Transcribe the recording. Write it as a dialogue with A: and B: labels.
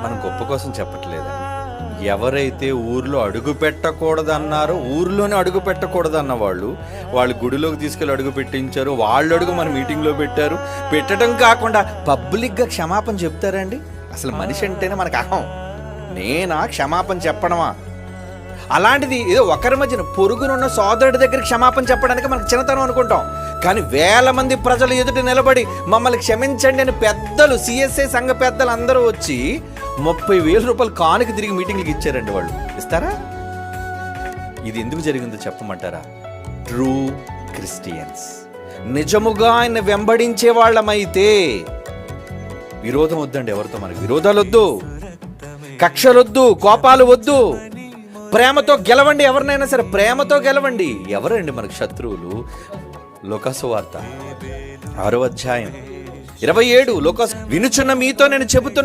A: మనం గొప్ప కోసం చెప్పట్లేదండి. ఎవరైతే ఊర్లో అడుగు పెట్టకూడదన్నారో, ఊర్లోనే అడుగు పెట్టకూడదన్న వాళ్ళు గుడిలోకి తీసుకెళ్ళి అడుగు పెట్టించారు. వాళ్ళు అడుగు మన మీటింగ్లో పెట్టారు. పెట్టడం కాకుండా పబ్లిక్గా క్షమాపణ చెప్తారండి. అసలు మనిషి అంటేనే మనకు అహం. నేనా క్షమాపణ చెప్పడమా? అలాంటిది ఏదో ఒకరి మధ్యన పొరుగునున్న సోదరుడి దగ్గర క్షమాపణ చెప్పడానికి మనకు చిన్నతనం అనుకుంటాం. కానీ వేల మంది ప్రజలు ఎదుట నిలబడి మమ్మల్ని క్షమించండి అని పెద్దలు, సిఎస్ఐ సంఘ పెద్దలు అందరూ వచ్చి 30,000 రూపాయలు కానుక తిరిగి మీటింగ్లకి ఇచ్చారండి. వాళ్ళు ఇస్తారా? ఇది ఎందుకు జరిగిందో చెప్పమంటారా? ట్రూ క్రిస్టియన్స్ నిజముగా ఆయన వెంబడించే వాళ్ళమైతే విరోధం వద్దండి. ఎవరితో మనకి విరోధాలు వద్దు, కక్షలొద్దు, కోపాలు వద్దు. ప్రేమతో గెలవండి. ఎవరినైనా సరే ప్రేమతో గెలవండి. ఎవరండి మనకు శత్రువులు? లూకాసు వార్త 6వ అధ్యాయం 27. వినుచున్న మీతో నేను చెబుతున్నా